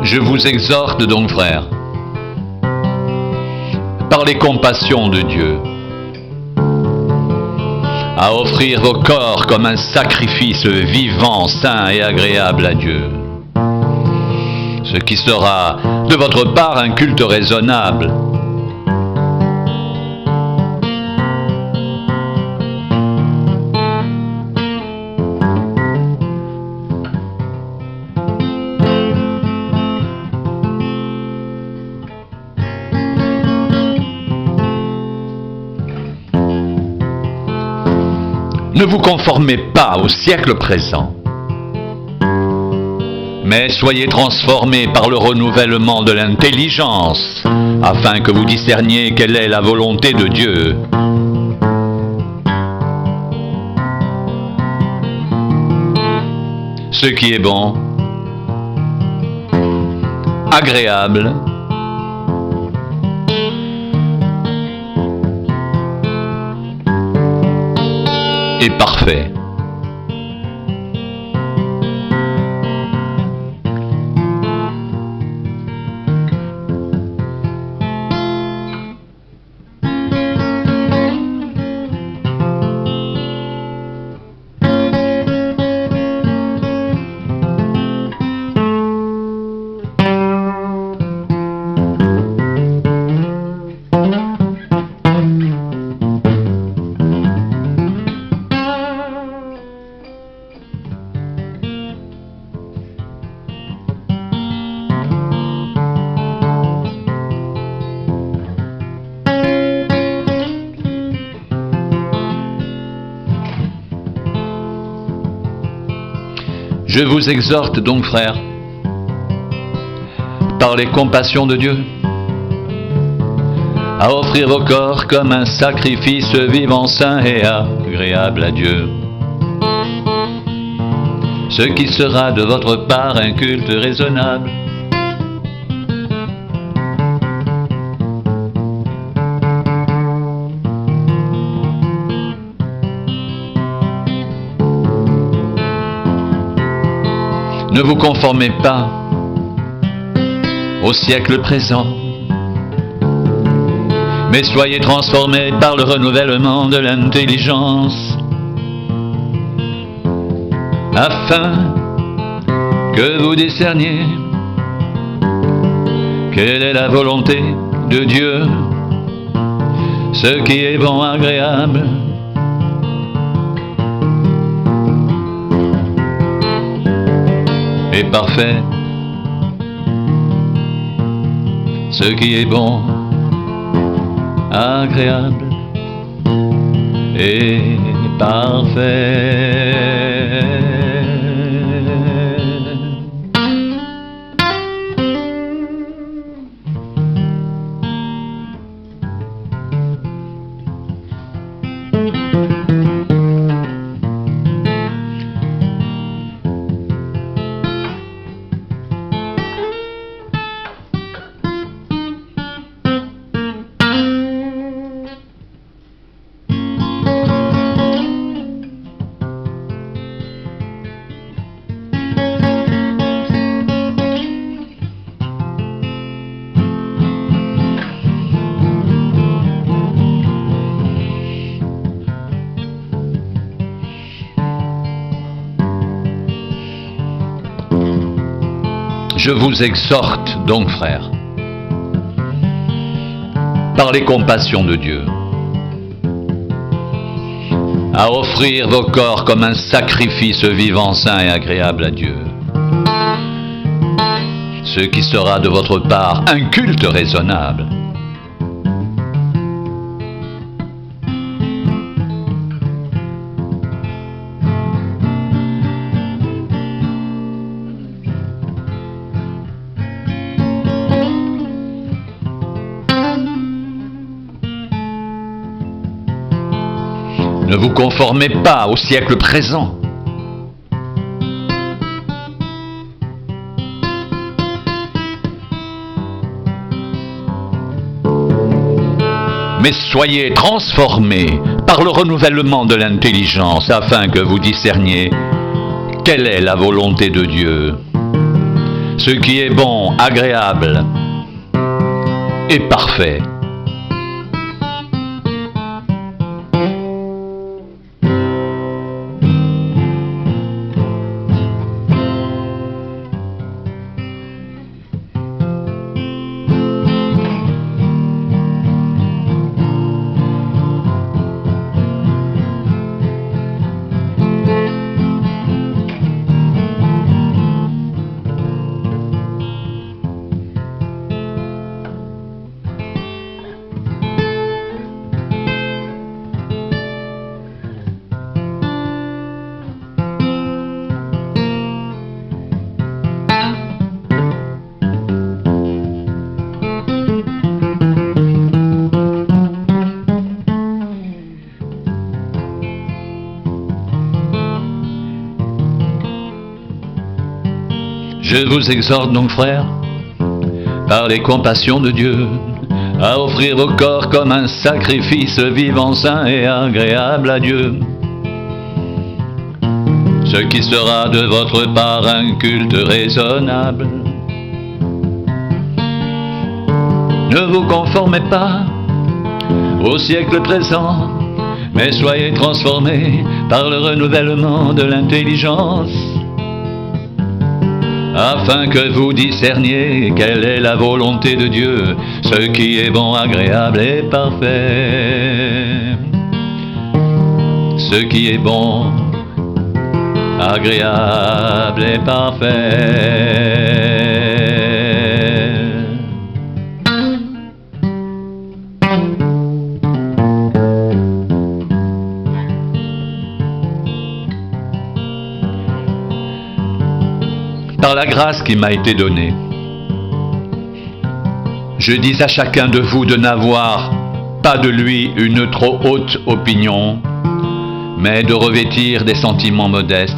Je vous exhorte donc, frères, par les compassions de Dieu, à offrir vos corps comme un sacrifice vivant, saint et agréable à Dieu, ce qui sera de votre part un culte raisonnable. Ne vous conformez pas au siècle présent, mais soyez transformés par le renouvellement de l'intelligence, afin que vous discerniez quelle est la volonté de Dieu. Ce qui est bon, agréable, et parfait. Je vous exhorte donc, frères, par les compassions de Dieu, à offrir vos corps comme un sacrifice vivant, saint et agréable à Dieu, ce qui sera de votre part un culte raisonnable. Ne vous conformez pas au siècle présent, mais soyez transformés par le renouvellement de l'intelligence, afin que vous discerniez quelle est la volonté de Dieu, ce qui est bon, agréable et parfait, ce qui est bon, agréable et parfait. Je vous exhorte donc, frères, par les compassions de Dieu, à offrir vos corps comme un sacrifice vivant, saint et agréable à Dieu, ce qui sera de votre part un culte raisonnable. Ne vous conformez pas au siècle présent, mais soyez transformés par le renouvellement de l'intelligence, afin que vous discerniez quelle est la volonté de Dieu, ce qui est bon, agréable et parfait. Je vous exhorte donc, frères, par les compassions de Dieu, à offrir vos corps comme un sacrifice vivant, saint et agréable à Dieu, ce qui sera de votre part un culte raisonnable. Ne vous conformez pas au siècle présent, mais soyez transformés par le renouvellement de l'intelligence, afin que vous discerniez quelle est la volonté de Dieu, ce qui est bon, agréable et parfait. Ce qui est bon, agréable et parfait. Par la grâce qui m'a été donnée, je dis à chacun de vous de n'avoir pas de lui une trop haute opinion, mais de revêtir des sentiments modestes,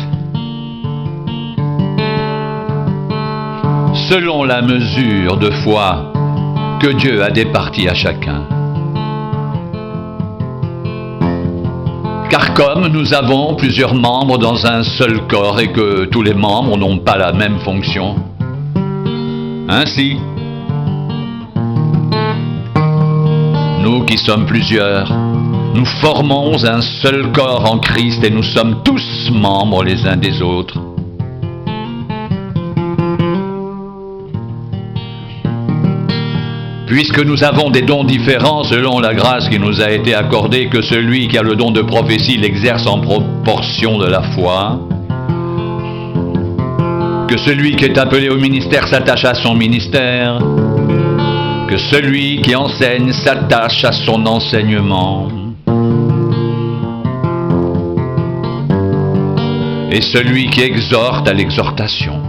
selon la mesure de foi que Dieu a départie à chacun. Car comme nous avons plusieurs membres dans un seul corps et que tous les membres n'ont pas la même fonction, ainsi, nous qui sommes plusieurs, nous formons un seul corps en Christ et nous sommes tous membres les uns des autres. Puisque nous avons des dons différents selon la grâce qui nous a été accordée, que celui qui a le don de prophétie l'exerce en proportion de la foi, que celui qui est appelé au ministère s'attache à son ministère, que celui qui enseigne s'attache à son enseignement, et celui qui exhorte à l'exhortation.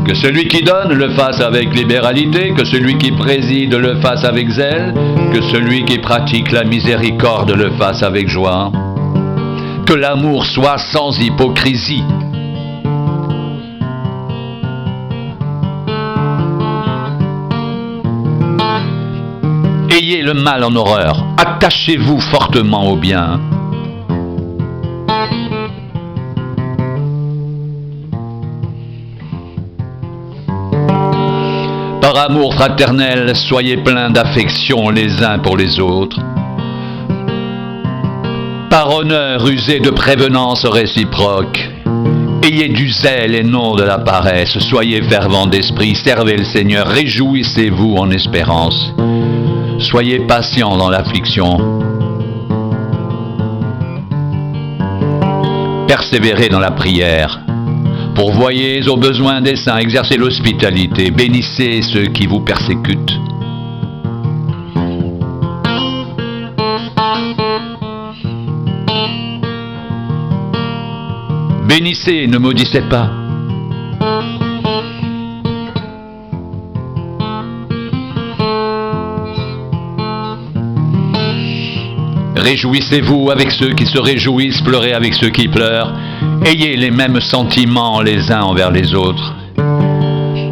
Que celui qui donne le fasse avec libéralité, que celui qui préside le fasse avec zèle, que celui qui pratique la miséricorde le fasse avec joie. Que l'amour soit sans hypocrisie. Ayez le mal en horreur, attachez-vous fortement au bien. Par amour fraternel, soyez pleins d'affection les uns pour les autres. Par honneur, usez de prévenance réciproque. Ayez du zèle et non de la paresse. Soyez fervents d'esprit, servez le Seigneur, réjouissez-vous en espérance. Soyez patients dans l'affliction. Persévérez dans la prière. Pourvoyez aux besoins des saints, exercez l'hospitalité, bénissez ceux qui vous persécutent. Bénissez, ne maudissez pas. Réjouissez-vous avec ceux qui se réjouissent, pleurez avec ceux qui pleurent. Ayez les mêmes sentiments les uns envers les autres.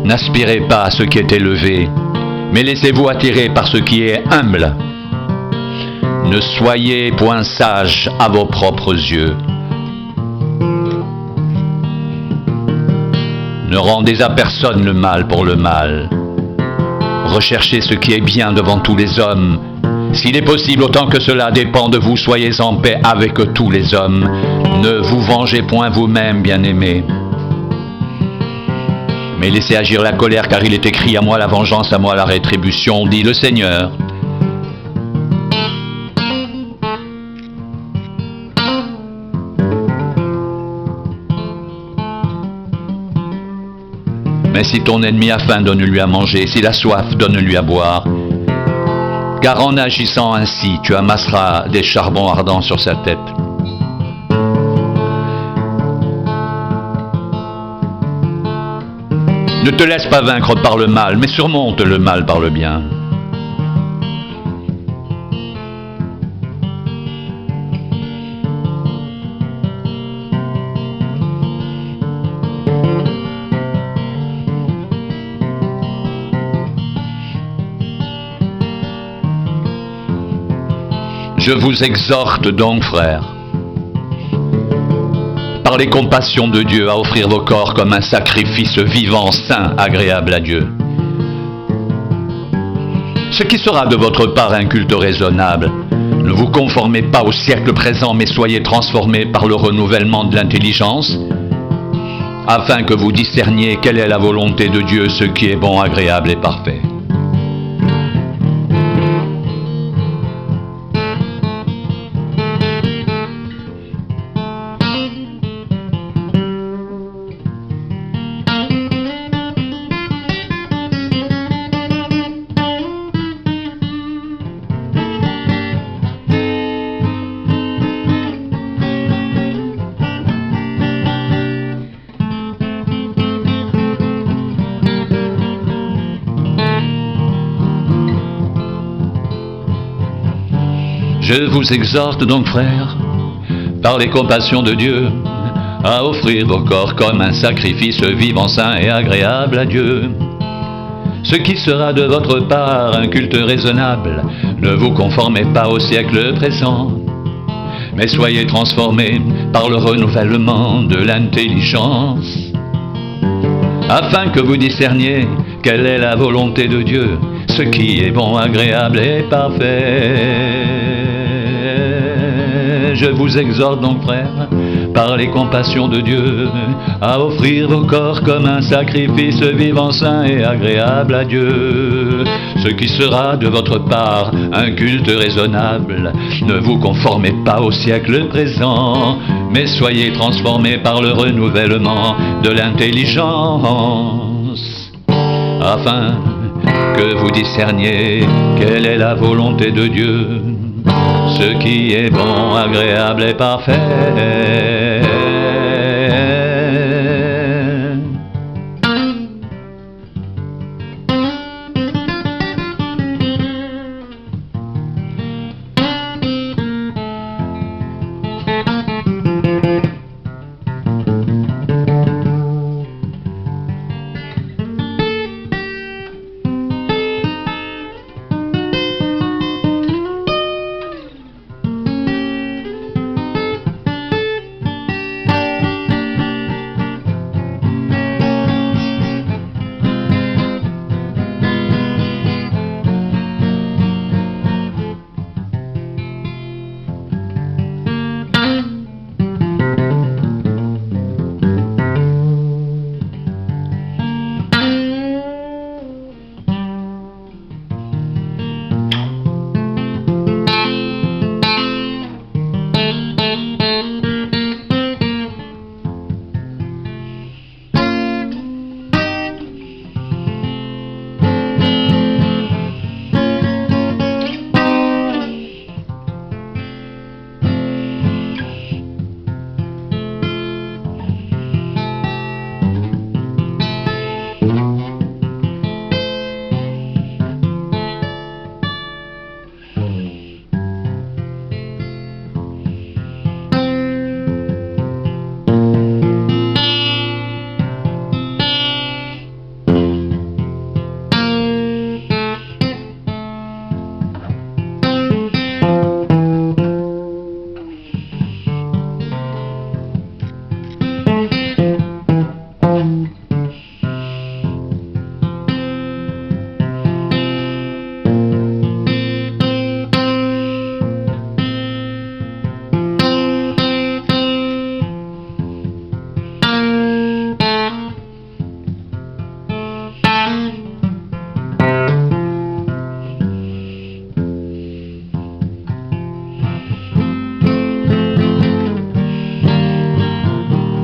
N'aspirez pas à ce qui est élevé, mais laissez-vous attirer par ce qui est humble. Ne soyez point sages à vos propres yeux. Ne rendez à personne le mal pour le mal. Recherchez ce qui est bien devant tous les hommes. S'il est possible, autant que cela dépend de vous, soyez en paix avec tous les hommes. Ne vous vengez point vous-même, bien-aimés. Mais laissez agir la colère, car il est écrit: à moi la vengeance, à moi la rétribution, dit le Seigneur. Mais si ton ennemi a faim, donne-lui à manger, s'il a soif, donne-lui à boire. Car en agissant ainsi, tu amasseras des charbons ardents sur sa tête. Ne te laisse pas vaincre par le mal, mais surmonte le mal par le bien. Je vous exhorte donc, frères, par les compassions de Dieu, à offrir vos corps comme un sacrifice vivant, saint, agréable à Dieu. Ce qui sera de votre part un culte raisonnable. Ne vous conformez pas au siècle présent, mais soyez transformés par le renouvellement de l'intelligence, afin que vous discerniez quelle est la volonté de Dieu, ce qui est bon, agréable et parfait. Je vous exhorte donc, frères, par les compassions de Dieu, à offrir vos corps comme un sacrifice vivant, saint et agréable à Dieu. Ce qui sera de votre part un culte raisonnable. Ne vous conformez pas au siècle présent, mais soyez transformés par le renouvellement de l'intelligence, afin que vous discerniez quelle est la volonté de Dieu, ce qui est bon, agréable et parfait. Je vous exhorte donc, frères, par les compassions de Dieu, à offrir vos corps comme un sacrifice vivant, saint et agréable à Dieu, ce qui sera de votre part un culte raisonnable. Ne vous conformez pas au siècle présent, mais soyez transformés par le renouvellement de l'intelligence, afin que vous discerniez quelle est la volonté de Dieu, ce qui est bon, agréable et parfait.